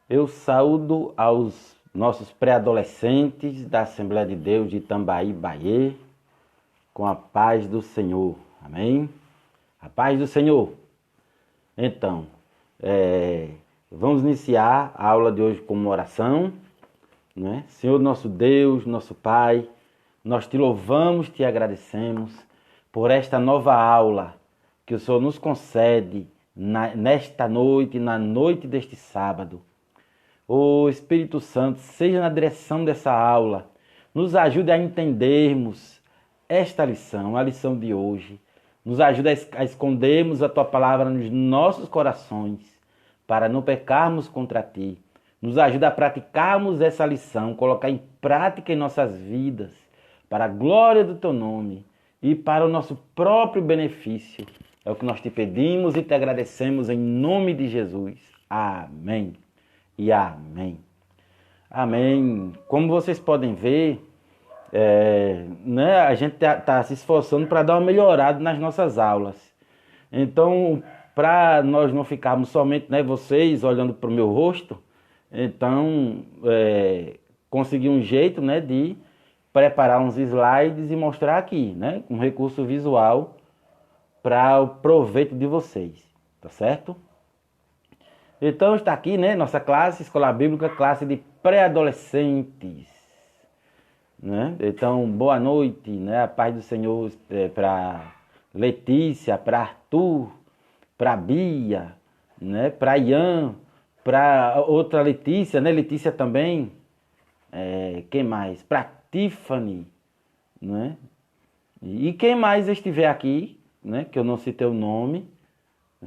Eu saúdo aos nossos pré-adolescentes da Assembleia de Deus de Itambaí, Bahia, com a paz do Senhor. Amém? A paz do Senhor. Então, vamos iniciar a aula de hoje com uma oração, né? Senhor nosso Deus, nosso Pai, nós te louvamos, te agradecemos por esta nova aula que o Senhor nos concede nesta noite, na noite deste sábado. Ô Espírito Santo, seja na direção dessa aula, nos ajude a entendermos esta lição, a lição de hoje. Nos ajude a escondermos a Tua palavra nos nossos corações, para não pecarmos contra Ti. Nos ajude a praticarmos essa lição, colocar em prática em nossas vidas, para a glória do Teu nome e para o nosso próprio benefício. É o que nós te pedimos e te agradecemos em nome de Jesus. Amém. E amém. Amém. Como vocês podem ver, a gente tá se esforçando para dar uma melhorada nas nossas aulas. Então, para nós não ficarmos somente, vocês olhando para o meu rosto, então consegui um jeito, de preparar uns slides e mostrar aqui, um recurso visual para o proveito de vocês, tá certo? Então está aqui, nossa classe, Escola Bíblica, classe de pré-adolescentes. Então, boa noite, a paz do Senhor para Letícia, para Arthur, para Bia, para Ian, para outra Letícia, Letícia também. Quem mais? Para Tiffany, E quem mais estiver aqui, que eu não citei o nome.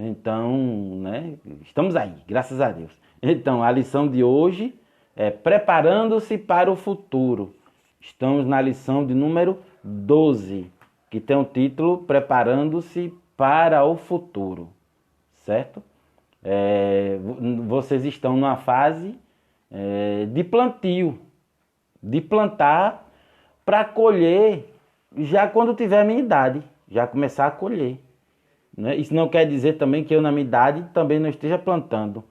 Então, estamos aí, graças a Deus. Então, a lição de hoje é preparando-se para o futuro. Estamos na lição de número 12, que tem o título Preparando-se para o futuro, certo? Vocês estão numa fase de plantio, de plantar para colher já quando tiver a minha idade, já começar a colher. Isso não quer dizer também que eu, na minha idade, também não esteja plantando.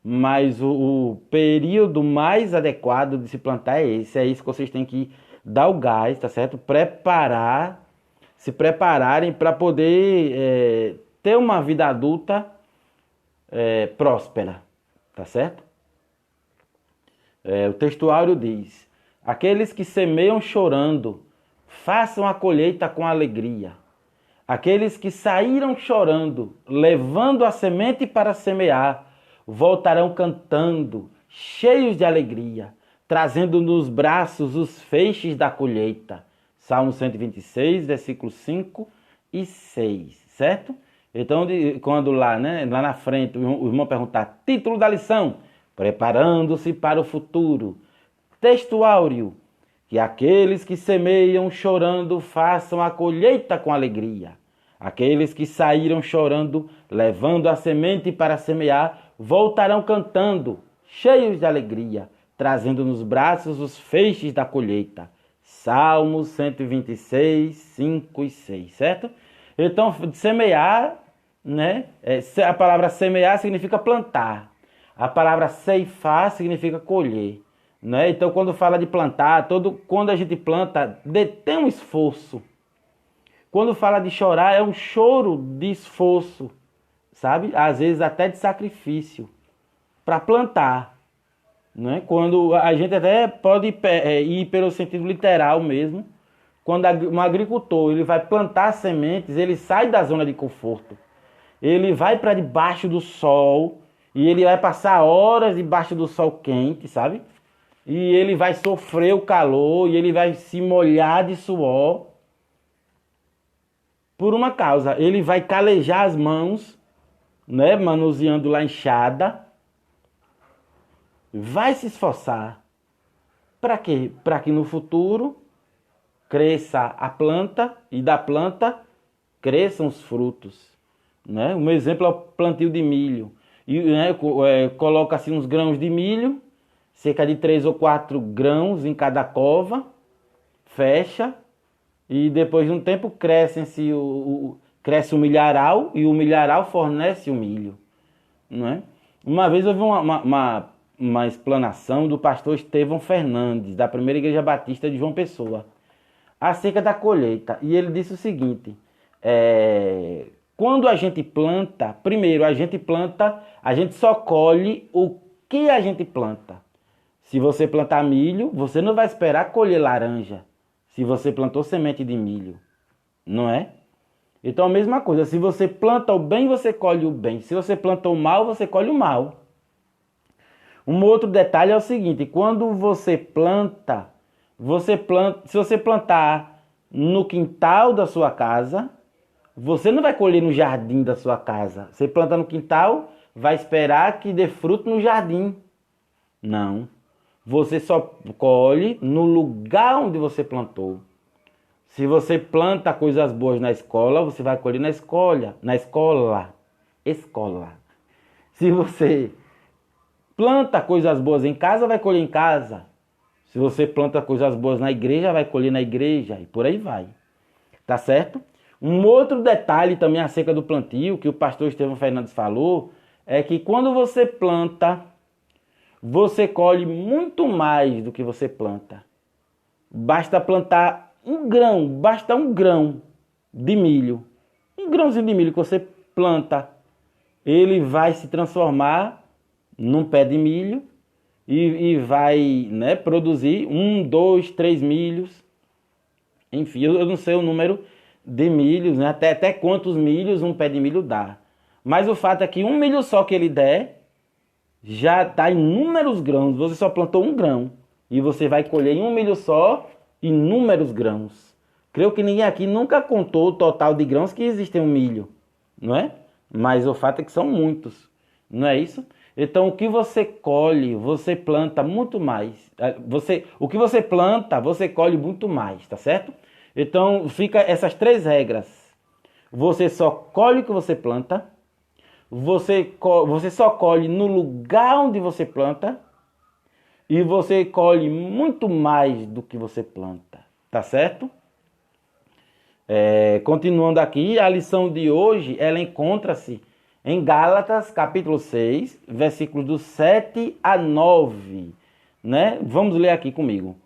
Mas o período mais adequado de se plantar é esse. É isso que vocês têm que dar o gás, tá certo? Se prepararem para poder ter uma vida adulta próspera, tá certo? O textuário diz: aqueles que semeiam chorando, façam a colheita com alegria. Aqueles que saíram chorando, levando a semente para semear, voltarão cantando, cheios de alegria, trazendo nos braços os feixes da colheita. Salmo 126, versículos 5 e 6, certo? Então, quando lá na frente, o irmão perguntar, título da lição, preparando-se para o futuro. Textuário, que aqueles que semeiam chorando façam a colheita com alegria. Aqueles que saíram chorando, levando a semente para semear, voltarão cantando, cheios de alegria, trazendo nos braços os feixes da colheita. Salmos 126, 5 e 6, certo? Então, semear, a palavra semear significa plantar. A palavra ceifar significa colher. Então, quando fala de plantar, quando a gente planta, tem um esforço. Quando fala de chorar, é um choro de esforço, sabe? Às vezes até de sacrifício, para plantar. Quando a gente até pode ir pelo sentido literal mesmo. Quando um agricultor ele vai plantar sementes, ele sai da zona de conforto. Ele vai para debaixo do sol e ele vai passar horas debaixo do sol quente, sabe? E ele vai sofrer o calor, e ele vai se molhar de suor por uma causa. Ele vai calejar as mãos, manuseando lá a enxada. Vai se esforçar. Para quê? Para que no futuro cresça a planta e da planta cresçam os frutos. Um exemplo é o plantio de milho. E coloca-se uns grãos de milho, cerca de 3 ou 4 grãos em cada cova, fecha, e depois de um tempo cresce o milharal, e o milharal fornece o milho. Uma vez houve uma explanação do pastor Estevão Fernandes, da Primeira Igreja Batista de João Pessoa, acerca da colheita. E ele disse o seguinte: quando a gente planta, primeiro a gente só colhe o que a gente planta. Se você plantar milho, você não vai esperar colher laranja. Se você plantou semente de milho, não é? Então a mesma coisa, se você planta o bem, você colhe o bem. Se você planta o mal, você colhe o mal. Um outro detalhe é o seguinte: quando você planta, se você plantar no quintal da sua casa, você não vai colher no jardim da sua casa. Você planta no quintal, vai esperar que dê fruto no jardim. Não. Você só colhe no lugar onde você plantou. Se você planta coisas boas na escola, você vai colher na escola. Se você planta coisas boas em casa, vai colher em casa. Se você planta coisas boas na igreja, vai colher na igreja. E por aí vai. Tá certo? Um outro detalhe também acerca do plantio, que o pastor Estevão Fernandes falou, é que quando você planta, você colhe muito mais do que você planta. Basta plantar um grão de milho. Um grãozinho de milho que você planta, ele vai se transformar num pé de milho e vai, né, produzir 1, 2, 3 milhos. Enfim, eu não sei o número de milhos, né, até quantos milhos um pé de milho dá. Mas o fato é que um milho só que ele der, já dá inúmeros grãos. Você só plantou um grão e você vai colher em um milho só inúmeros grãos. Creio que ninguém aqui nunca contou o total de grãos que existem no milho, não é? Mas o fato é que são muitos, não é isso? Então o que você colhe, você planta muito mais. O que você planta, você colhe muito mais, tá certo? Então fica essas 3 regras. Você só colhe o que você planta. Você só colhe no lugar onde você planta. E você colhe muito mais do que você planta. Tá certo? Continuando aqui, a lição de hoje, ela encontra-se em Gálatas, capítulo 6, versículos do 7 a 9. Né? Vamos ler aqui comigo.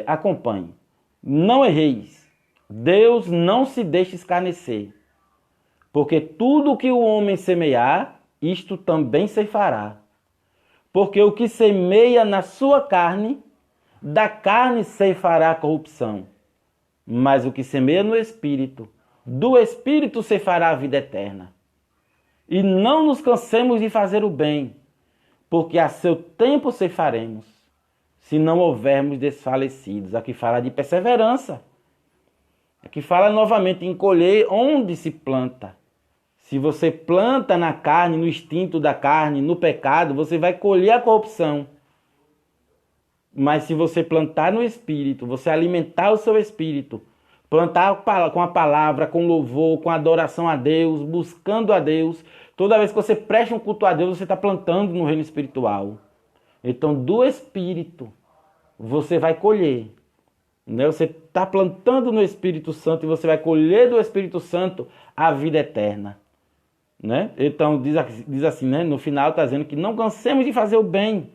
Acompanhe. Não erreis. Deus não se deixa escarnecer. Porque tudo que o homem semear, isto também ceifará. Porque o que semeia na sua carne, da carne ceifará a corrupção. Mas o que semeia no Espírito, do Espírito ceifará a vida eterna. E não nos cansemos de fazer o bem, porque a seu tempo ceifaremos, se não houvermos desfalecidos. Aqui fala de perseverança. Aqui fala novamente em colher onde se planta. Se você planta na carne, no instinto da carne, no pecado, você vai colher a corrupção. Mas se você plantar no Espírito, você alimentar o seu Espírito, plantar com a palavra, com louvor, com adoração a Deus, buscando a Deus, toda vez que você presta um culto a Deus, você está plantando no reino espiritual. Então, do Espírito, você vai colher. Né? Você está plantando no Espírito Santo e você vai colher do Espírito Santo a vida eterna. Né? Então diz assim, né? No final está dizendo que não cansemos de fazer o bem,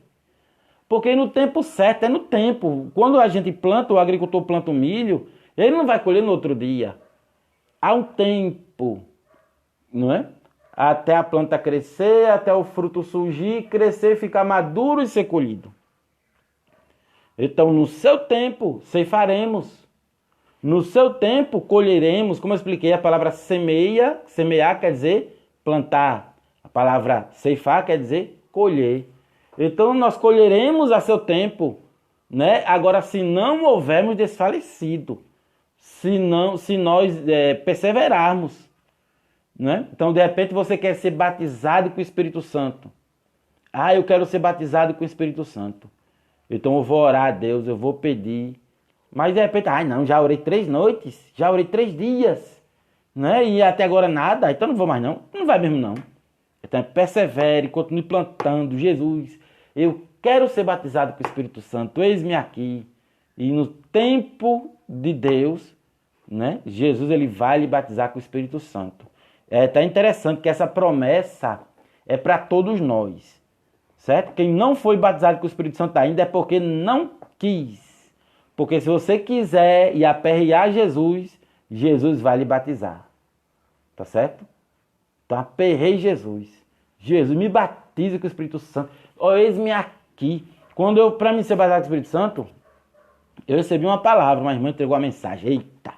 porque no tempo certo, é no tempo. Quando a gente planta, o agricultor planta o milho, ele não vai colher no outro dia. Há um tempo, não é? Até a planta crescer, até o fruto surgir, crescer, ficar maduro e ser colhido. Então no seu tempo ceifaremos, no seu tempo colheremos. Como eu expliquei, a palavra semear quer dizer plantar. A palavra ceifar quer dizer colher. Então nós colheremos a seu tempo, né? Agora, se não houvermos desfalecido, se nós perseverarmos, né? Então, de repente, você quer ser batizado com o Espírito Santo. Eu quero ser batizado com o Espírito Santo. Então eu vou orar a Deus, eu vou pedir. Mas de repente, não, já orei 3 noites, já orei 3 dias. Né? E até agora nada, então não vou mais não. Não vai mesmo não. Então persevere, continue plantando. Jesus, eu quero ser batizado com o Espírito Santo, eis-me aqui. E no tempo de Deus, né, Jesus ele vai lhe batizar com o Espírito Santo. Tá interessante que essa promessa é para todos nós. certo? Quem não foi batizado com o Espírito Santo ainda é porque não quis. Porque se você quiser e aperrear Jesus, Jesus vai lhe batizar. Tá certo? Então aperrei Jesus. Jesus, me batiza com o Espírito Santo. Ó, eis-me aqui. Para mim ser batizado com o Espírito Santo, eu recebi uma palavra, uma irmã entregou a mensagem. Eita!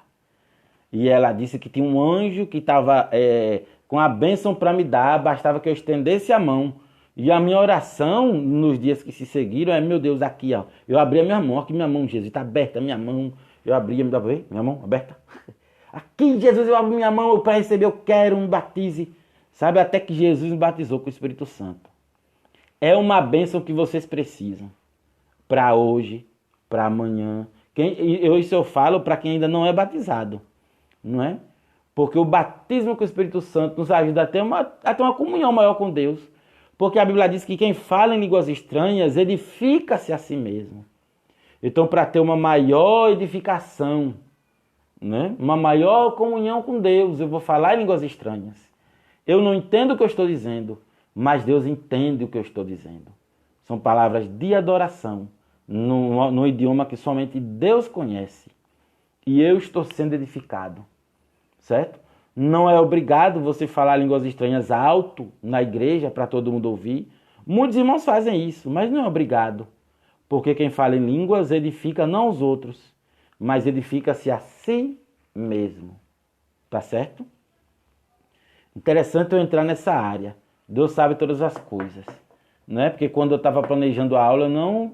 E ela disse que tinha um anjo que estava com a bênção para me dar, bastava que eu estendesse a mão. E a minha oração, nos dias que se seguiram, é, meu Deus, aqui, ó. Eu abri a minha mão, aqui minha mão, Jesus, está aberta a minha mão. Eu abri, minha mão aberta. Aqui, Jesus, eu abro minha mão para receber, eu quero, me batize. Sabe, até que Jesus me batizou com o Espírito Santo. É uma bênção que vocês precisam. Para hoje, para amanhã. Isso eu falo para quem ainda não é batizado. Não é? Porque o batismo com o Espírito Santo nos ajuda a ter uma comunhão maior com Deus. Porque a Bíblia diz que quem fala em línguas estranhas edifica-se a si mesmo. Então, para ter uma maior edificação, né? Uma maior comunhão com Deus, eu vou falar em línguas estranhas. Eu não entendo o que eu estou dizendo, mas Deus entende o que eu estou dizendo. São palavras de adoração, no idioma que somente Deus conhece. E eu estou sendo edificado, certo? Não é obrigado você falar línguas estranhas alto na igreja para todo mundo ouvir. Muitos irmãos fazem isso, mas não é obrigado. Porque quem fala em línguas edifica não os outros, mas edifica-se a si mesmo. Tá certo? Interessante eu entrar nessa área. Deus sabe todas as coisas. Né? Porque quando eu estava planejando a aula, eu não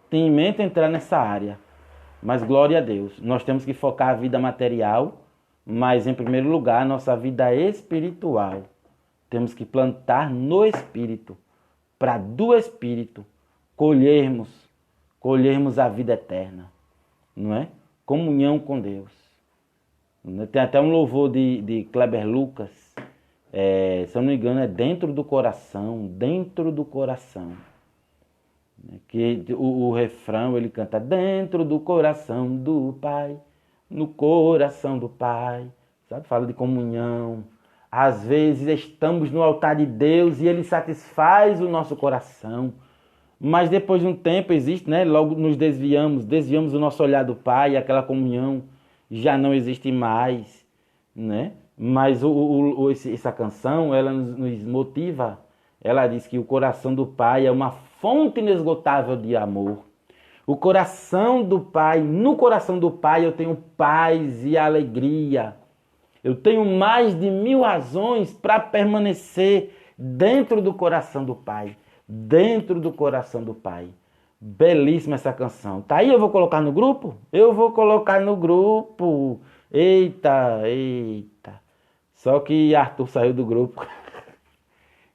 tinha em mente entrar nessa área. Mas glória a Deus, nós temos que focar a vida material, mas em primeiro lugar a nossa vida espiritual. Temos que plantar no Espírito, para do Espírito colhermos a vida eterna, não é? Comunhão com Deus. Tem até um louvor de Kleber Lucas, se eu não me engano é dentro do coração, que o refrão ele canta dentro do coração do Pai, no coração do Pai, sabe? Fala de comunhão. Às vezes estamos no altar de Deus e Ele satisfaz o nosso coração, mas depois de um tempo existe, né? Logo nos desviamos o nosso olhar do Pai, aquela comunhão já não existe mais, né? Mas essa canção ela nos motiva. Ela diz que o coração do Pai é uma fonte inesgotável de amor. O coração do Pai, no coração do Pai eu tenho paz e alegria. Eu tenho mais de 1000 razões para permanecer dentro do coração do Pai. Dentro do coração do Pai. Belíssima essa canção. Tá aí, eu vou colocar no grupo? Eu vou colocar no grupo. Eita. Só que Arthur saiu do grupo.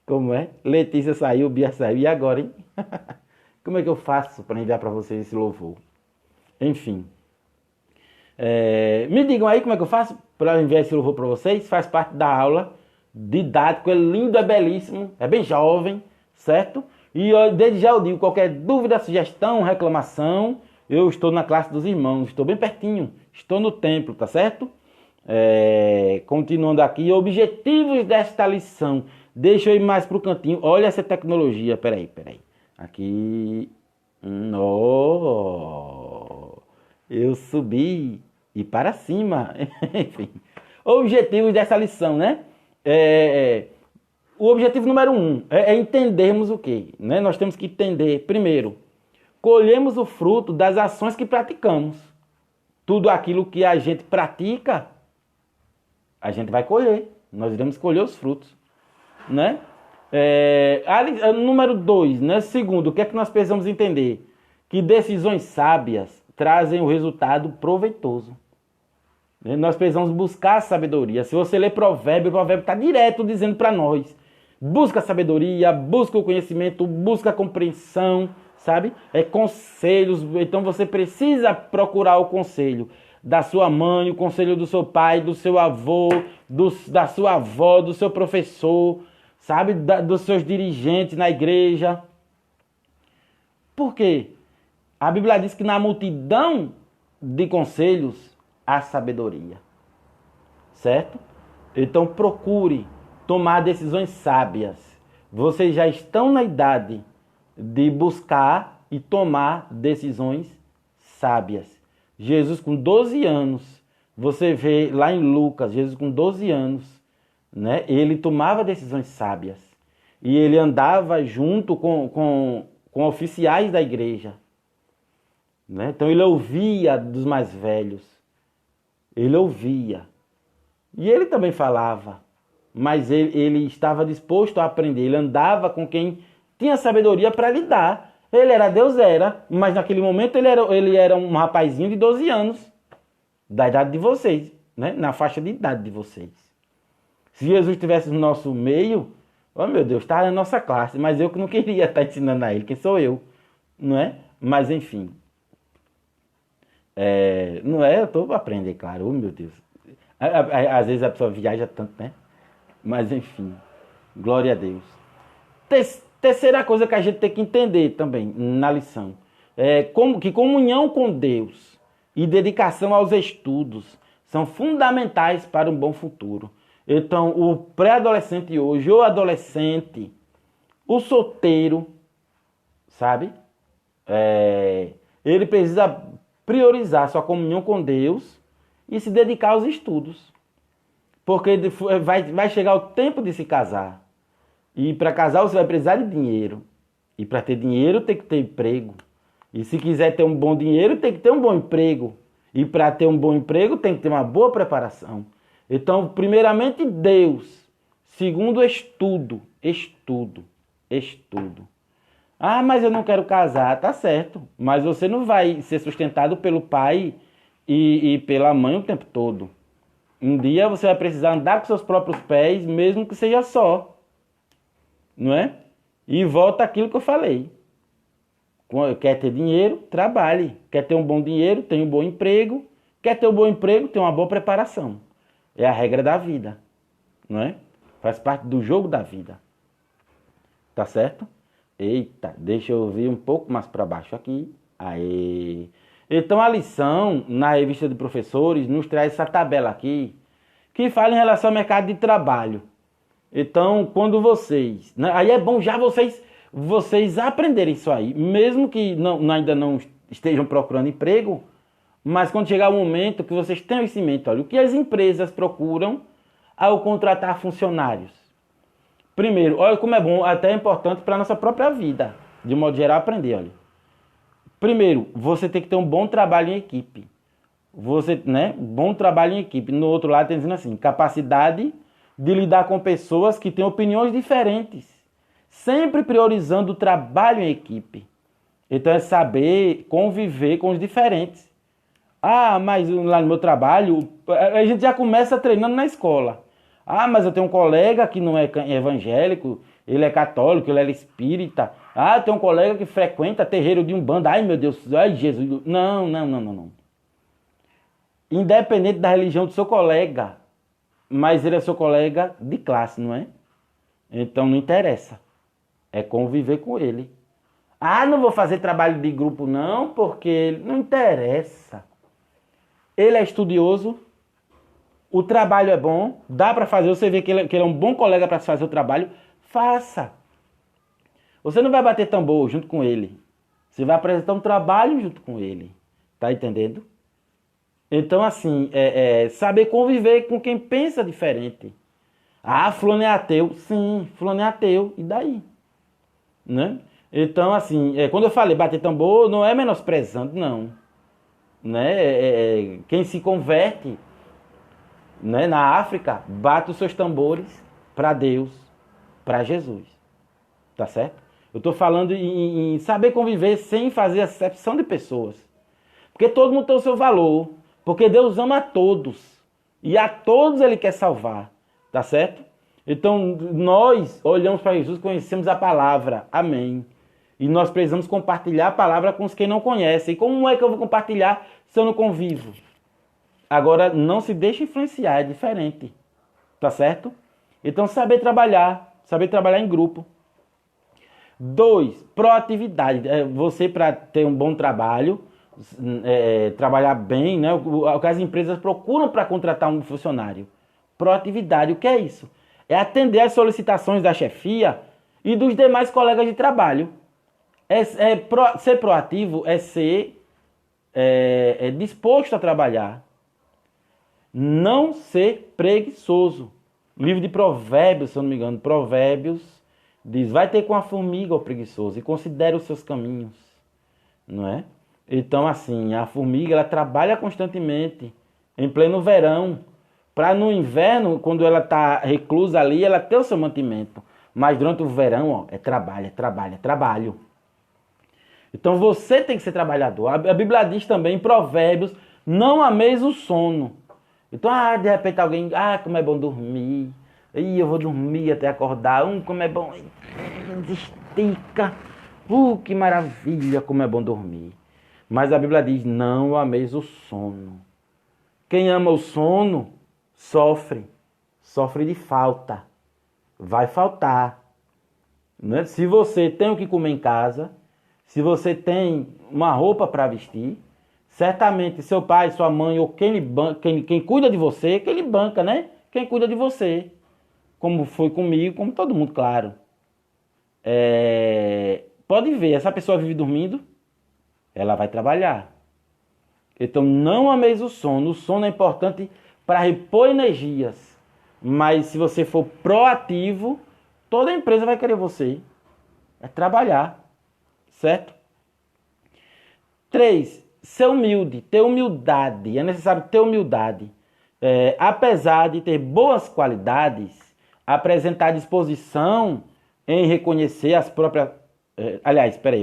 Como é? Letícia saiu, Bia saiu. E agora, hein? Como é que eu faço para enviar para vocês esse louvor? Enfim. Me digam aí como é que eu faço para enviar esse louvor para vocês. Faz parte da aula. Didático, é lindo, é belíssimo. É bem jovem, certo? E desde já eu digo, qualquer dúvida, sugestão, reclamação, eu estou na classe dos irmãos. Estou bem pertinho. Estou no templo, tá certo? Continuando aqui, objetivos desta lição. Deixa eu ir mais para o cantinho. Olha essa tecnologia. Peraí. Aqui. Eu subi e para cima. Enfim. Objetivos dessa lição, né? O objetivo número 1 é entendermos o quê? Né? Nós temos que entender, primeiro, colhemos o fruto das ações que praticamos. Tudo aquilo que a gente pratica, a gente vai colher. Nós iremos colher os frutos. Né? Número 2, né? Segundo, o que é que nós precisamos entender? Que decisões sábias trazem o resultado proveitoso. Nós precisamos buscar a sabedoria. Se você ler provérbio, o provérbio está direto dizendo para nós. Busca a sabedoria, busca o conhecimento, busca a compreensão, sabe? Conselhos. Então você precisa procurar o conselho da sua mãe, o conselho do seu pai, do seu avô, da sua avó, do seu professor, sabe? Dos seus dirigentes na igreja. Por quê? A Bíblia diz que na multidão de conselhos há sabedoria. Certo? Então procure tomar decisões sábias. vocês já estão na idade de buscar e tomar decisões sábias. Jesus com 12 anos, você vê lá em Lucas, Jesus com 12 anos, né? Ele tomava decisões sábias. E ele andava junto com oficiais da igreja. Né? Então ele ouvia dos mais velhos. Ele ouvia. E ele também falava. Mas ele estava disposto a aprender. Ele andava com quem tinha sabedoria para lidar. Ele era Deus, mas naquele momento ele era um rapazinho de 12 anos. Da idade de vocês. Né? Na faixa de idade de vocês. Se Jesus estivesse no nosso meio, oh meu Deus, estava na nossa classe. Mas eu que não queria estar ensinando a ele. Quem sou eu? Não é? Mas enfim. Não é? Eu estou aprendendo, claro. Oh meu Deus. Às vezes a pessoa viaja tanto, né? Mas enfim, glória a Deus. Terceira coisa que a gente tem que entender também na lição é que comunhão com Deus e dedicação aos estudos são fundamentais para um bom futuro. Então, o pré-adolescente hoje, o adolescente, o solteiro, sabe? Ele precisa priorizar sua comunhão com Deus e se dedicar aos estudos. Porque vai chegar o tempo de se casar. E para casar você vai precisar de dinheiro. E para ter dinheiro tem que ter emprego. E se quiser ter um bom dinheiro tem que ter um bom emprego. E para ter um bom emprego tem que ter uma boa preparação. Então, primeiramente Deus. Segundo, estudo. Ah, mas eu não quero casar. Tá certo. Mas você não vai ser sustentado pelo pai e pela mãe o tempo todo. Um dia você vai precisar andar com seus próprios pés, mesmo que seja só. Não é? E volta àquilo que eu falei. Quer ter dinheiro? Trabalhe. Quer ter um bom dinheiro? Tenha um bom emprego. Quer ter um bom emprego? Tenha uma boa preparação. É a regra da vida. Não é? Faz parte do jogo da vida. Tá certo? Eita, deixa eu vir um pouco mais para baixo aqui. Aê. Então a lição na revista de professores nos traz essa tabela aqui que fala em relação ao mercado de trabalho. Então, quando vocês... Né, aí é bom já vocês aprenderem isso aí. Mesmo que ainda não estejam procurando emprego, mas quando chegar o momento que vocês tenham esse mente, olha, o que as empresas procuram ao contratar funcionários. Primeiro, olha como é bom, até é importante para a nossa própria vida. De modo geral, aprender, olha. Primeiro, você tem que ter um bom trabalho em equipe. Bom trabalho em equipe. No outro lado tem dizendo assim, capacidade de lidar com pessoas que têm opiniões diferentes. Sempre priorizando o trabalho em equipe. Então é saber conviver com os diferentes. Ah, mas lá no meu trabalho, a gente já começa treinando na escola. Ah, mas eu tenho um colega que não é evangélico, ele é católico, ele é espírita. Ah, tem um colega que frequenta terreiro de Umbanda. Ai, meu Deus, ai, Jesus. Não. Independente da religião do seu colega, mas ele é seu colega de classe, não é? Então não interessa. É conviver com ele. Ah, não vou fazer trabalho de grupo não, porque não interessa. Ele é estudioso, o trabalho é bom, dá para fazer, você vê que ele é um bom colega para fazer o trabalho, faça. Você não vai bater tambor junto com ele. Você vai apresentar um trabalho junto com ele. Tá entendendo? Então, assim, saber conviver com quem pensa diferente. Ah, fulano é ateu. Sim, fulano é ateu. E daí? Né? Então, assim, quando eu falei bater tambor, não é menosprezando, não. Né? Quem se converte, né, na África, bate os seus tambores para Deus, para Jesus. Tá certo? Eu estou falando em saber conviver sem fazer acepção de pessoas. Porque todo mundo tem o seu valor. Porque Deus ama a todos. E a todos Ele quer salvar. Tá certo? Então, nós olhamos para Jesus, conhecemos a palavra. Amém. E nós precisamos compartilhar a palavra com os que não conhecem. E como é que eu vou compartilhar se eu não convivo? Agora, não se deixe influenciar, é diferente. Tá certo? Então, saber trabalhar em grupo. 2, proatividade. Você, para ter um bom trabalho, trabalhar bem, né? O que as empresas procuram para contratar um funcionário. Proatividade, o que é isso? É atender às solicitações da chefia e dos demais colegas de trabalho. Ser proativo é ser disposto a trabalhar. Não ser preguiçoso. Livro de Provérbios, se eu não me engano, Provérbios diz: vai ter com a formiga, ó preguiçoso, e considere os seus caminhos. Não é? Então, assim, a formiga, ela trabalha constantemente, em pleno verão, para no inverno, quando ela está reclusa ali, ela ter o seu mantimento. Mas durante o verão, ó, é trabalho, é trabalho, é trabalho. Então você tem que ser trabalhador. A Bíblia diz também em Provérbios: não ameis o sono. Então, de repente alguém, como é bom dormir. Eu vou dormir até acordar. Como é bom. Estica. Que maravilha, como é bom dormir. Mas a Bíblia diz: não ameis o sono. Quem ama o sono, sofre. Sofre de falta. Vai faltar. Né? Se você tem o que comer em casa, se você tem uma roupa para vestir, certamente seu pai, sua mãe ou quem cuida de você, quem lhe banca, né? Quem cuida de você. Como foi comigo, como todo mundo, claro. Pode ver, essa pessoa vive dormindo, ela vai trabalhar. Então não ameis o sono. O sono é importante para repor energias. Mas se você for proativo, toda empresa vai querer você. É trabalhar. Certo? 3. Ser humilde, ter humildade. É necessário ter humildade. Apesar de ter boas qualidades, apresentar disposição em reconhecer as próprias...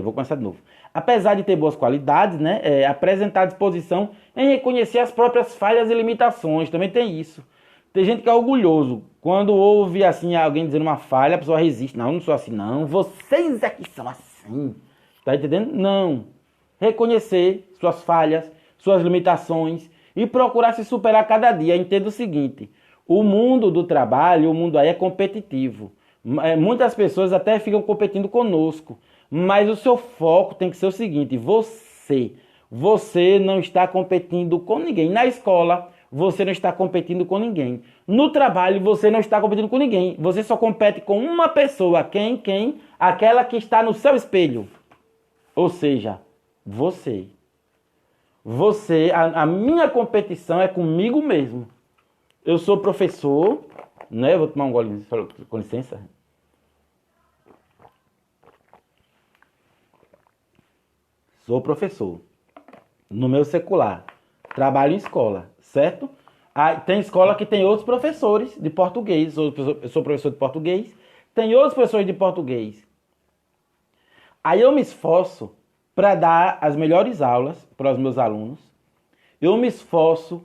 vou começar de novo. Apesar de ter boas qualidades, né, apresentar disposição em reconhecer as próprias falhas e limitações. Também tem isso. Tem gente que é orgulhoso. Quando ouve assim, alguém dizendo uma falha, a pessoa resiste. Não, eu não sou assim, não. Vocês é que são assim. Tá entendendo? Não. Reconhecer suas falhas, suas limitações e procurar se superar cada dia. Entenda o seguinte: o mundo do trabalho, o mundo aí é competitivo. Muitas pessoas até ficam competindo conosco. Mas o seu foco tem que ser o seguinte: você não está competindo com ninguém. Na escola, você não está competindo com ninguém. No trabalho, você não está competindo com ninguém. Você só compete com uma pessoa. Quem? Aquela que está no seu espelho. Ou seja, você. A minha competição é comigo mesmo. Eu sou professor, né? Vou tomar um golinho, com licença. Sou professor. No meu secular. Trabalho em escola, certo? Tem escola que tem outros professores de português. Eu sou professor de português. Tem outros professores de português. Aí eu me esforço para dar as melhores aulas para os meus alunos. Eu me esforço,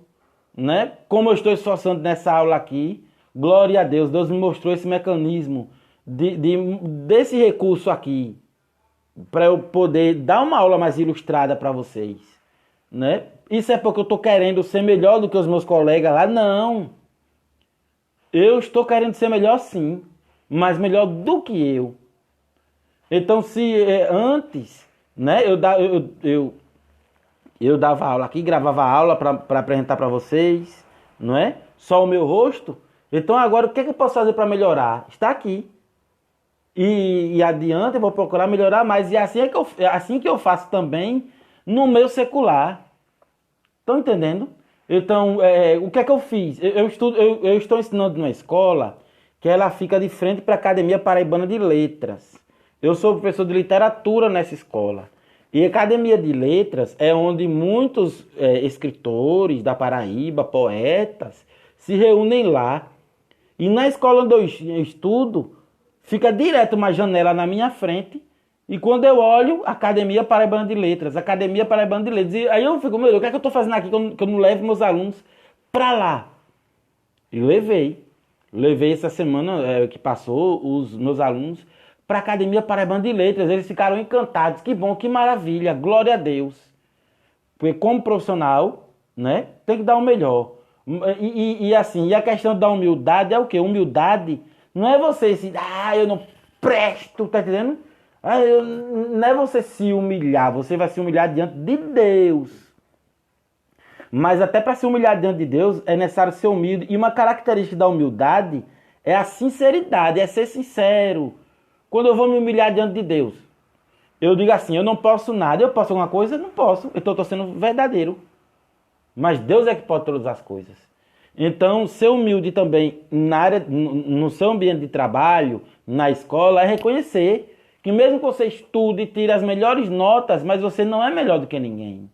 né? Como eu estou esforçando nessa aula aqui, glória a Deus, Deus me mostrou esse mecanismo desse recurso aqui, para eu poder dar uma aula mais ilustrada para vocês, né? Isso é porque eu estou querendo ser melhor do que os meus colegas lá? Não. Eu estou querendo ser melhor sim, mas melhor do que eu. Então, se antes, né, eu dava aula aqui, gravava aula para apresentar para vocês, não é? Só o meu rosto. Então, agora, o que eu posso fazer para melhorar? Está aqui. E adiante eu vou procurar melhorar mais. E assim que eu faço também no meu secular. Estão entendendo? Então, o que é que eu fiz? Eu estou ensinando numa escola que ela fica de frente para a Academia Paraibana de Letras. Eu sou professor de literatura nessa escola. E a Academia de Letras é onde muitos escritores da Paraíba, poetas, se reúnem lá. E na escola onde eu estudo, fica direto uma janela na minha frente. E quando eu olho, Academia Paraibana de Letras, Academia Paraibana de Letras. E aí eu fico, meu Deus, o que é que eu estou fazendo aqui que eu não levo meus alunos para lá? E levei essa semana que passou os meus alunos para a Academia Paraibana de Letras. Eles ficaram encantados. Que bom, que maravilha, glória a Deus. Porque como profissional, né, tem que dar o melhor. E assim, a questão da humildade é o quê? Humildade não é você se... eu não presto, tá entendendo? Não é você se humilhar, você vai se humilhar diante de Deus. Mas até para se humilhar diante de Deus é necessário ser humilde. E uma característica da humildade é a sinceridade, é ser sincero. Quando eu vou me humilhar diante de Deus, eu digo assim, eu não posso nada, eu posso alguma coisa? Não posso, então eu estou sendo verdadeiro. Mas Deus é que pode todas as coisas. Então, ser humilde também na área, no seu ambiente de trabalho, na escola, é reconhecer que mesmo que você estude e tire as melhores notas, mas você não é melhor do que ninguém.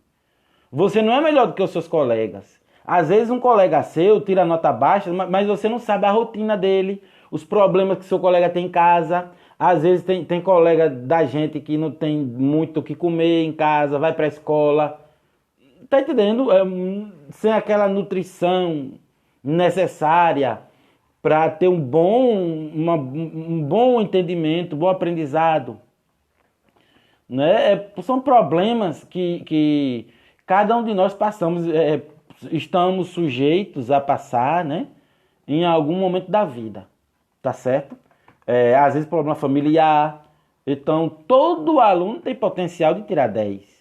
Você não é melhor do que os seus colegas. Às vezes um colega seu tira nota baixa, mas você não sabe a rotina dele, os problemas que seu colega tem em casa. Às vezes tem colega da gente que não tem muito o que comer em casa, vai para a escola. Tá entendendo? Sem aquela nutrição necessária para ter um bom entendimento, um bom aprendizado. Né? São problemas que cada um de nós passamos, estamos sujeitos a passar, né? Em algum momento da vida. Tá certo? Às vezes problema familiar. Então, todo aluno tem potencial de tirar 10.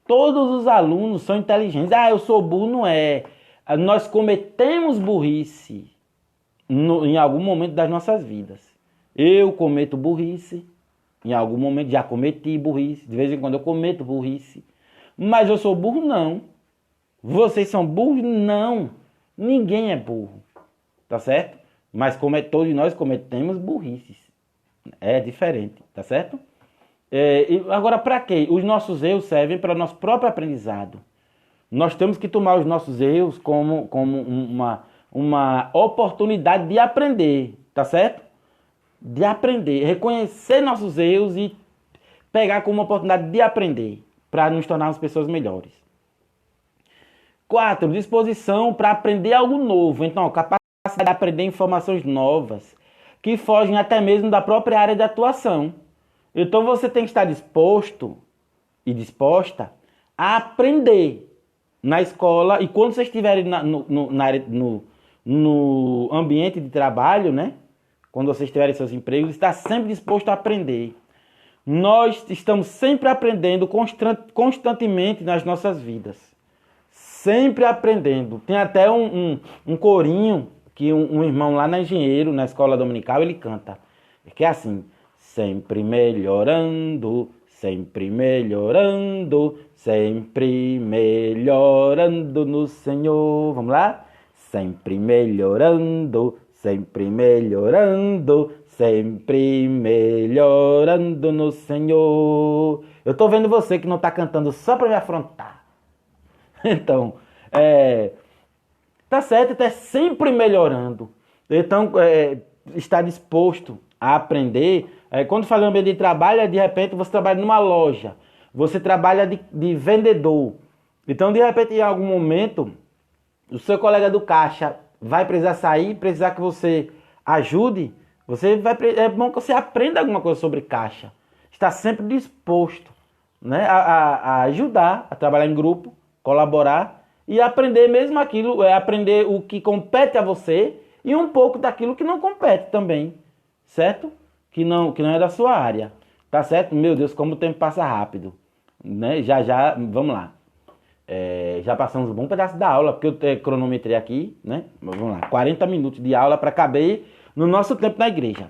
Todos os alunos são inteligentes. Ah, eu sou burro, não é. Nós cometemos burrice em algum momento das nossas vidas. Eu cometo burrice. Em algum momento já cometi burrice. De vez em quando eu cometo burrice. Mas eu sou burro? Não. Vocês são burros? Não. Ninguém é burro. Tá certo? Mas todos nós cometemos burrices. É diferente. Tá certo? Agora, para quê? Os nossos erros servem para o nosso próprio aprendizado. Nós temos que tomar os nossos erros como uma oportunidade de aprender, tá certo? De aprender, reconhecer nossos erros e pegar como uma oportunidade de aprender, para nos tornarmos pessoas melhores. 4. Disposição para aprender algo novo. Então, capacidade de aprender informações novas, que fogem até mesmo da própria área de atuação. Então você tem que estar disposto e disposta a aprender na escola e quando vocês estiverem no ambiente de trabalho, né? Quando vocês tiverem seus empregos, estar sempre disposto a aprender. Nós estamos sempre aprendendo constantemente nas nossas vidas. Sempre aprendendo. Tem até um corinho que um irmão lá na Engenheiro, na escola dominical, ele canta. Que é assim... Sempre melhorando, sempre melhorando, sempre melhorando no Senhor. Vamos lá? Sempre melhorando, sempre melhorando, sempre melhorando no Senhor. Eu tô vendo você que não tá cantando só para me afrontar. Então, tá certo, tá sempre melhorando. Então, está disposto a aprender. Quando fala em ambiente de trabalho, de repente você trabalha numa loja, você trabalha de vendedor. Então, de repente, em algum momento, o seu colega do caixa vai precisar sair, precisar que você ajude, é bom que você aprenda alguma coisa sobre caixa. Está sempre disposto, né, a ajudar, a trabalhar em grupo, colaborar e aprender mesmo aquilo, aprender o que compete a você e um pouco daquilo que não compete também, certo? Que não é da sua área, tá certo? Meu Deus, como o tempo passa rápido, né? Já, vamos lá. Já passamos um bom pedaço da aula, porque eu cronometrei aqui, né? Vamos lá, 40 minutos de aula para caber no nosso tempo na igreja.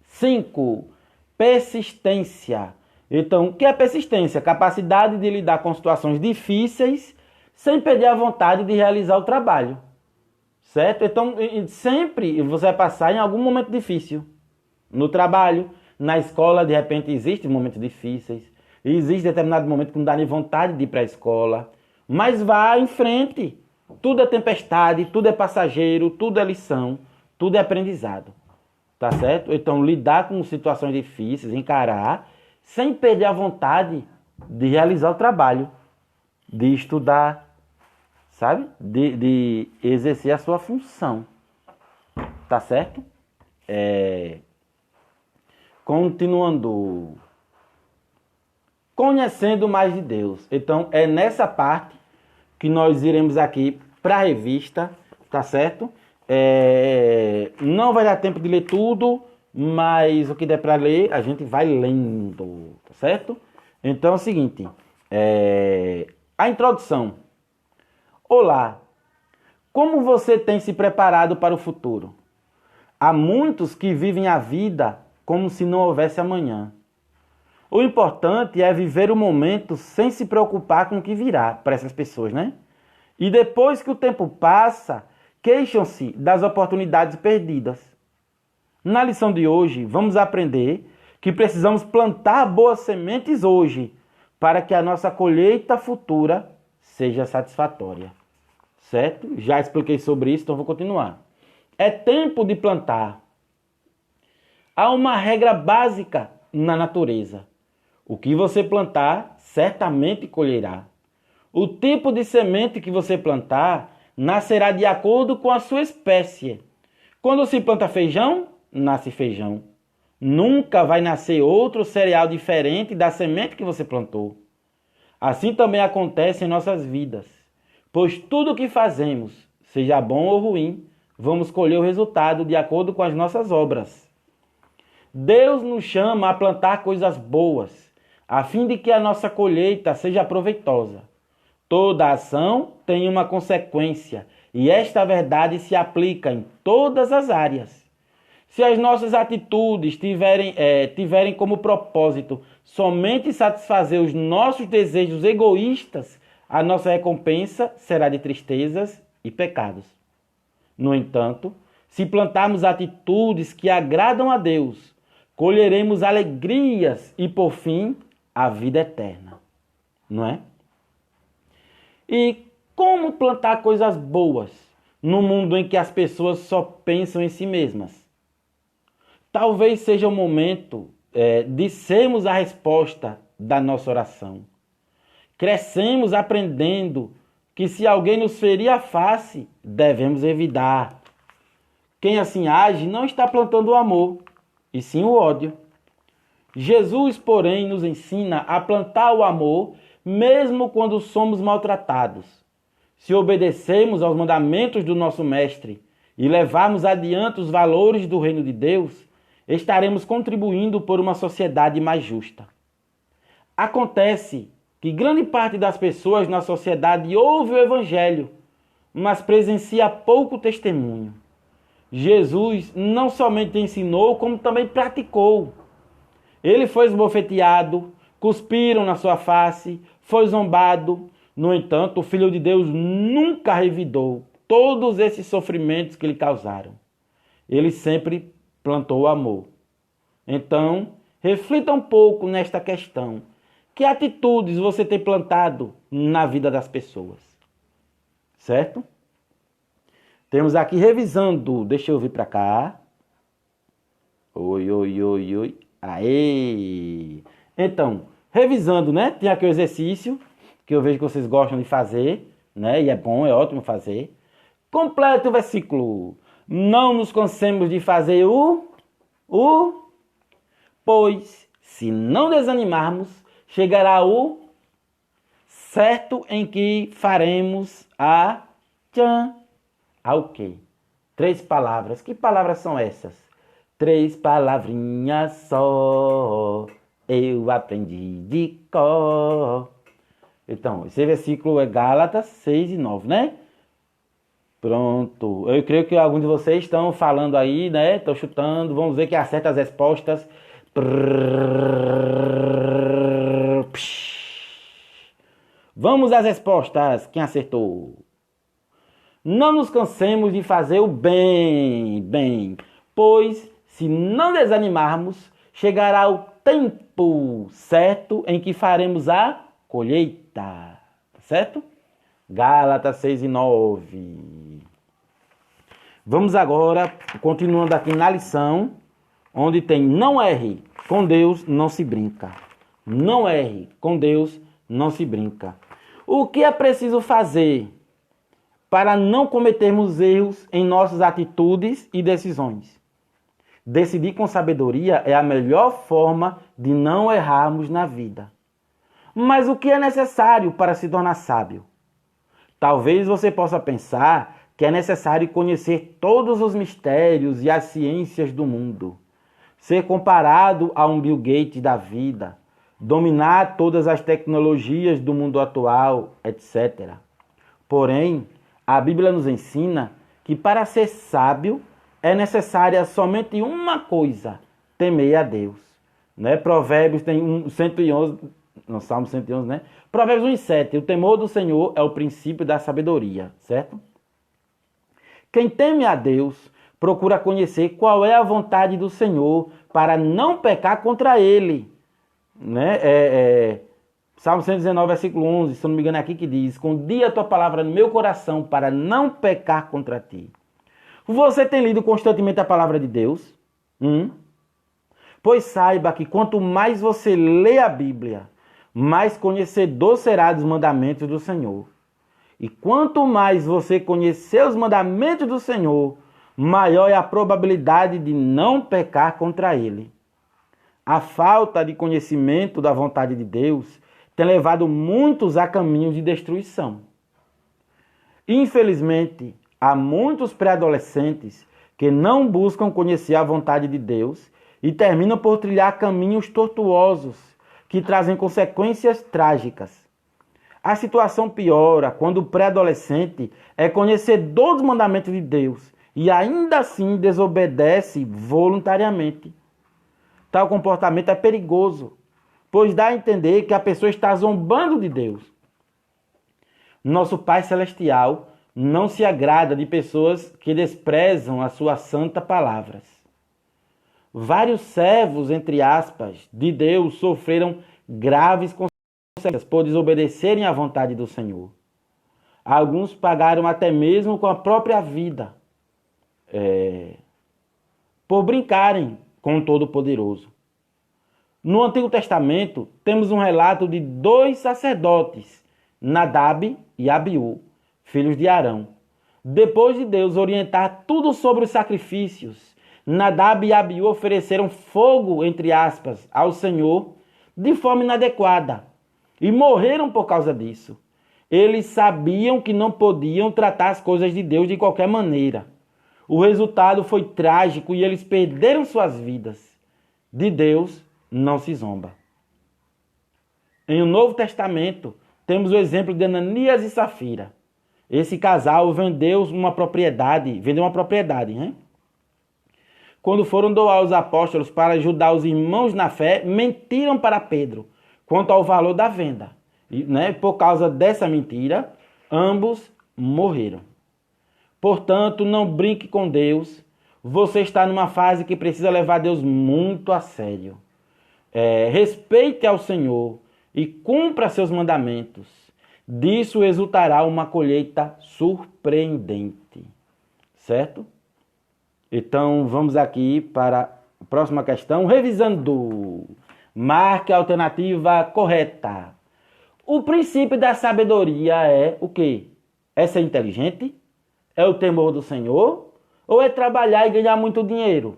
5. Persistência. Então, o que é persistência? Capacidade de lidar com situações difíceis sem perder a vontade de realizar o trabalho, certo? Então, sempre você vai passar em algum momento difícil. No trabalho, na escola, de repente, existem momentos difíceis. Existe determinado momento que não dá nem vontade de ir para a escola. Mas vá em frente. Tudo é tempestade, tudo é passageiro, tudo é lição, tudo é aprendizado. Tá certo? Então, lidar com situações difíceis, encarar, sem perder a vontade de realizar o trabalho, de estudar, sabe? De exercer a sua função. Tá certo? Continuando. Conhecendo mais de Deus. Então, é nessa parte que nós iremos aqui para a revista, tá certo? Não vai dar tempo de ler tudo, mas o que der para ler, a gente vai lendo, tá certo? Então é o seguinte, a introdução. Olá, como você tem se preparado para o futuro? Há muitos que vivem a vida como se não houvesse amanhã. O importante é viver o momento sem se preocupar com o que virá para essas pessoas, né? E depois que o tempo passa, queixam-se das oportunidades perdidas. Na lição de hoje, vamos aprender que precisamos plantar boas sementes hoje para que a nossa colheita futura seja satisfatória. Certo? Já expliquei sobre isso, então vou continuar. É tempo de plantar. Há uma regra básica na natureza. O que você plantar, certamente colherá. O tipo de semente que você plantar nascerá de acordo com a sua espécie. Quando se planta feijão, nasce feijão. Nunca vai nascer outro cereal diferente da semente que você plantou. Assim também acontece em nossas vidas, pois tudo o que fazemos, seja bom ou ruim, vamos colher o resultado de acordo com as nossas obras. Deus nos chama a plantar coisas boas, a fim de que a nossa colheita seja proveitosa. Toda ação tem uma consequência, e esta verdade se aplica em todas as áreas. Se as nossas atitudes tiverem como propósito somente satisfazer os nossos desejos egoístas, a nossa recompensa será de tristezas e pecados. No entanto, se plantarmos atitudes que agradam a Deus, colheremos alegrias e, por fim, a vida eterna. Não é? E como plantar coisas boas no mundo em que as pessoas só pensam em si mesmas? Talvez seja o momento de sermos a resposta da nossa oração. Crescemos aprendendo que se alguém nos ferir a face, devemos evitar. Quem assim age não está plantando o amor, e sim o ódio. Jesus, porém, nos ensina a plantar o amor, mesmo quando somos maltratados. Se obedecermos aos mandamentos do nosso Mestre e levarmos adiante os valores do reino de Deus, estaremos contribuindo por uma sociedade mais justa. Acontece que grande parte das pessoas na sociedade ouve o Evangelho, mas presencia pouco testemunho. Jesus não somente ensinou, como também praticou. Ele foi esbofeteado, cuspiram na sua face, foi zombado. No entanto, o Filho de Deus nunca revidou todos esses sofrimentos que lhe causaram. Ele sempre plantou o amor. Então, reflita um pouco nesta questão. Que atitudes você tem plantado na vida das pessoas? Certo? Temos aqui revisando. Deixa eu vir para cá. Oi, oi, oi, oi. Aê! Então, revisando, né? Tem aqui o exercício que eu vejo que vocês gostam de fazer, né? E é bom, é ótimo fazer. Complete o versículo. Não nos cansemos de fazer pois, se não desanimarmos, chegará o certo em que faremos o quê? 3 palavras. Que palavras são essas? 3 palavrinhas só, eu aprendi de cor. Então, esse versículo é Gálatas 6 e 9, né? Pronto. Eu creio que alguns de vocês estão falando aí, né? Estão chutando. Vamos ver quem acerta as respostas. Vamos às respostas. Quem acertou? Não nos cansemos de fazer o bem, pois se não desanimarmos, chegará o tempo certo em que faremos a colheita. Tá certo? Gálatas 6 e 9. Vamos agora, continuando aqui na lição, onde tem não erre, com Deus não se brinca. Não erre, com Deus não se brinca. O que é preciso fazer para não cometermos erros em nossas atitudes e decisões? Decidir com sabedoria é a melhor forma de não errarmos na vida. Mas o que é necessário para se tornar sábio? Talvez você possa pensar que é necessário conhecer todos os mistérios e as ciências do mundo, ser comparado a um Bill Gates da vida, dominar todas as tecnologias do mundo atual, etc. Porém, a Bíblia nos ensina que para ser sábio é necessária somente uma coisa: temei a Deus. Né? Provérbios tem 111, no Salmo 111, né? Provérbios 1:7, o temor do Senhor é o princípio da sabedoria, certo? Quem teme a Deus procura conhecer qual é a vontade do Senhor para não pecar contra ele. Né? Salmo 119, versículo 11, se eu não me engano é aqui que diz: escondi a tua palavra no meu coração para não pecar contra ti. Você tem lido constantemente a palavra de Deus? Pois saiba que quanto mais você lê a Bíblia, mais conhecedor será dos mandamentos do Senhor. E quanto mais você conhecer os mandamentos do Senhor, maior é a probabilidade de não pecar contra ele. A falta de conhecimento da vontade de Deus tem levado muitos a caminhos de destruição. Infelizmente, há muitos pré-adolescentes que não buscam conhecer a vontade de Deus e terminam por trilhar caminhos tortuosos que trazem consequências trágicas. A situação piora quando o pré-adolescente é conhecedor dos mandamentos de Deus e ainda assim desobedece voluntariamente. Tal comportamento é perigoso, pois dá a entender que a pessoa está zombando de Deus. Nosso Pai Celestial não se agrada de pessoas que desprezam as suas santas palavras. Vários servos, entre aspas, de Deus sofreram graves consequências por desobedecerem à vontade do Senhor. Alguns pagaram até mesmo com a própria vida, por brincarem com o Todo-Poderoso. No Antigo Testamento, temos um relato de 2 sacerdotes, Nadab e Abiú, filhos de Arão. Depois de Deus orientar tudo sobre os sacrifícios, Nadab e Abiú ofereceram fogo, entre aspas, ao Senhor de forma inadequada e morreram por causa disso. Eles sabiam que não podiam tratar as coisas de Deus de qualquer maneira. O resultado foi trágico e eles perderam suas vidas. De Deus não se zomba. Em o Novo Testamento, temos o exemplo de Ananias e Safira. Esse casal vendeu uma propriedade, né? Quando foram doar aos apóstolos para ajudar os irmãos na fé, mentiram para Pedro quanto ao valor da venda. E, né, por causa dessa mentira, ambos morreram. Portanto, não brinque com Deus. Você está numa fase que precisa levar Deus muito a sério. Respeite ao Senhor e cumpra seus mandamentos. Disso resultará uma colheita surpreendente. Certo? Então, vamos aqui para a próxima questão. Revisando. Marque a alternativa correta. O princípio da sabedoria é o quê? É ser inteligente? É o temor do Senhor? Ou é trabalhar e ganhar muito dinheiro?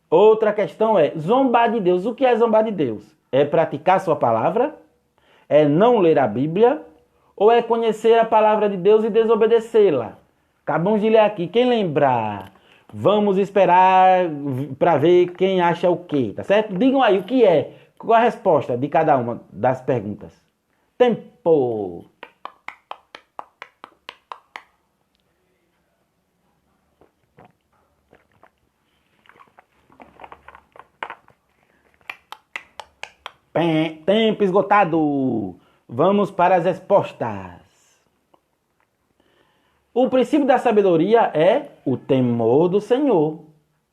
Outra questão é zombar de Deus. O que é zombar de Deus? É praticar sua palavra? É não ler a Bíblia? Ou é conhecer a palavra de Deus e desobedecê-la? Acabamos de ler aqui. Quem lembrar? Vamos esperar para ver quem acha o quê, tá certo? Digam aí o que é. Qual a resposta de cada uma das perguntas? Tempo! Tempo esgotado. Vamos para as respostas. O princípio da sabedoria é o temor do Senhor.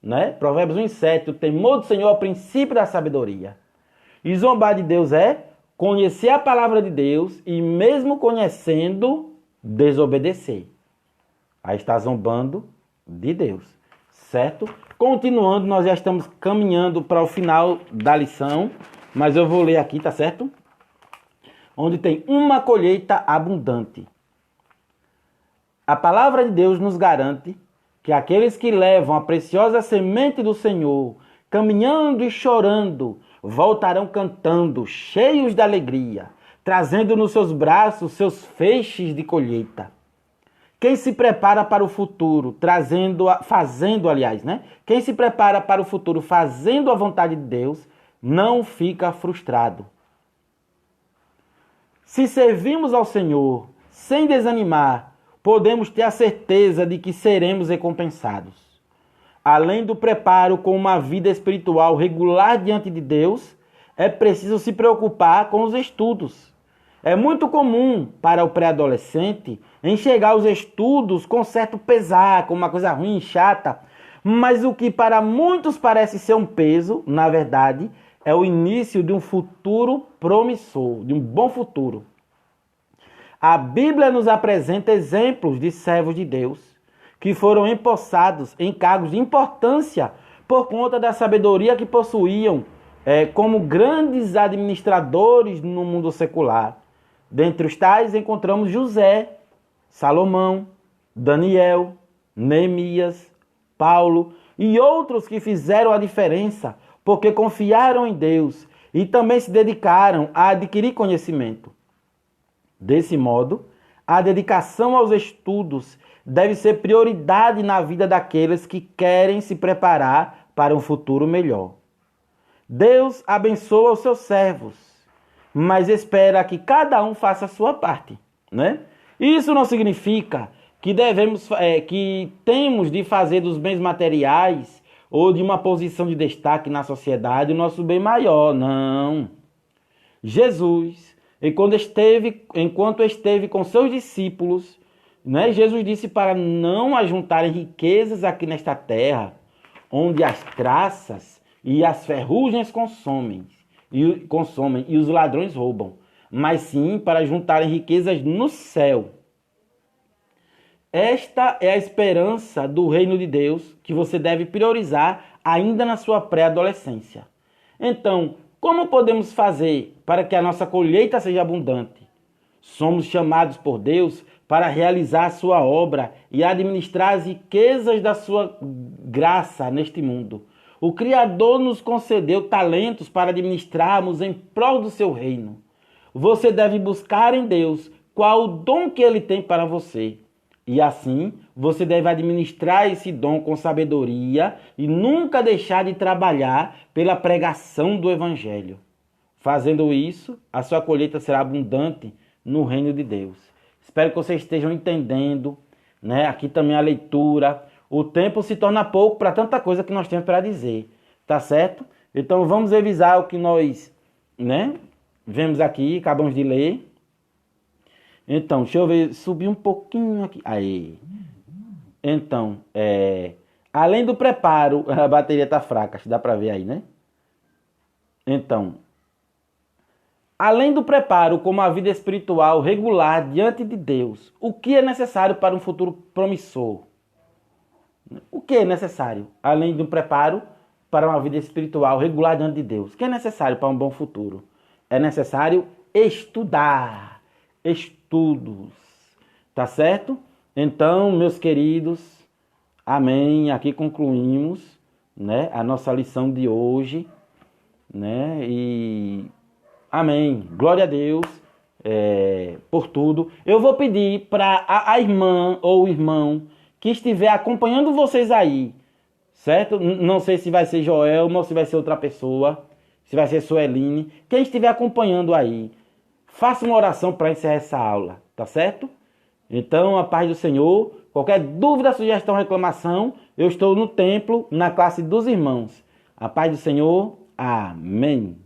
Né? Provérbios 1:7. O temor do Senhor é o princípio da sabedoria. E zombar de Deus é conhecer a palavra de Deus e mesmo conhecendo, desobedecer. Aí está zombando de Deus. Certo? Continuando, nós já estamos caminhando para o final da lição. Mas eu vou ler aqui, tá certo? Onde tem uma colheita abundante. A palavra de Deus nos garante que aqueles que levam a preciosa semente do Senhor, caminhando e chorando, voltarão cantando, cheios de alegria, trazendo nos seus braços seus feixes de colheita. Quem se prepara para o futuro, Quem se prepara para o futuro fazendo a vontade de Deus, não fica frustrado. Se servimos ao Senhor sem desanimar, podemos ter a certeza de que seremos recompensados. Além do preparo com uma vida espiritual regular diante de Deus, é preciso se preocupar com os estudos. É muito comum para o pré-adolescente enxergar os estudos com certo pesar, como uma coisa ruim, chata, mas o que para muitos parece ser um peso, na verdade, é o início de um futuro promissor, de um bom futuro. A Bíblia nos apresenta exemplos de servos de Deus que foram empossados em cargos de importância por conta da sabedoria que possuíam como grandes administradores no mundo secular. Dentre os tais encontramos José, Salomão, Daniel, Neemias, Paulo e outros que fizeram a diferença porque confiaram em Deus e também se dedicaram a adquirir conhecimento. Desse modo, a dedicação aos estudos deve ser prioridade na vida daqueles que querem se preparar para um futuro melhor. Deus abençoa os seus servos, mas espera que cada um faça a sua parte, né? Isso não significa que que temos de fazer dos bens materiais ou de uma posição de destaque na sociedade o nosso bem maior, não. Jesus, enquanto esteve com seus discípulos, né, Jesus disse para não ajuntarem riquezas aqui nesta terra, onde as traças e as ferrugens consomem e os ladrões roubam, mas sim para juntarem riquezas no céu. Esta é a esperança do reino de Deus que você deve priorizar ainda na sua pré-adolescência. Então, como podemos fazer para que a nossa colheita seja abundante? Somos chamados por Deus para realizar a sua obra e administrar as riquezas da sua graça neste mundo. O Criador nos concedeu talentos para administrarmos em prol do seu reino. Você deve buscar em Deus qual o dom que Ele tem para você. E assim, você deve administrar esse dom com sabedoria e nunca deixar de trabalhar pela pregação do Evangelho. Fazendo isso, a sua colheita será abundante no reino de Deus. Espero que vocês estejam entendendo, né? Aqui também a leitura. O tempo se torna pouco para tanta coisa que nós temos para dizer, tá certo? Então vamos revisar o que nós, né, vemos aqui, acabamos de ler. Então, deixa eu ver, subir um pouquinho aqui. Aí. Então, além do preparo, a bateria tá fraca, dá para ver aí, né? Então, além do preparo como a vida espiritual regular diante de Deus, o que é necessário para um futuro promissor? O que é necessário, além do preparo para uma vida espiritual regular diante de Deus? O que é necessário para um bom futuro? É necessário estudar. Estudos, tá certo? Então, meus queridos, amém, aqui concluímos, né, a nossa lição de hoje, né, e amém, glória a Deus por tudo. Eu vou pedir para a irmã ou o irmão que estiver acompanhando vocês aí, certo? Não sei se vai ser Joelma ou se vai ser outra pessoa, se vai ser Sueline, quem estiver acompanhando aí, faça uma oração para encerrar essa aula, tá certo? Então, a paz do Senhor. Qualquer dúvida, sugestão, reclamação, eu estou no templo, na classe dos irmãos. A paz do Senhor. Amém.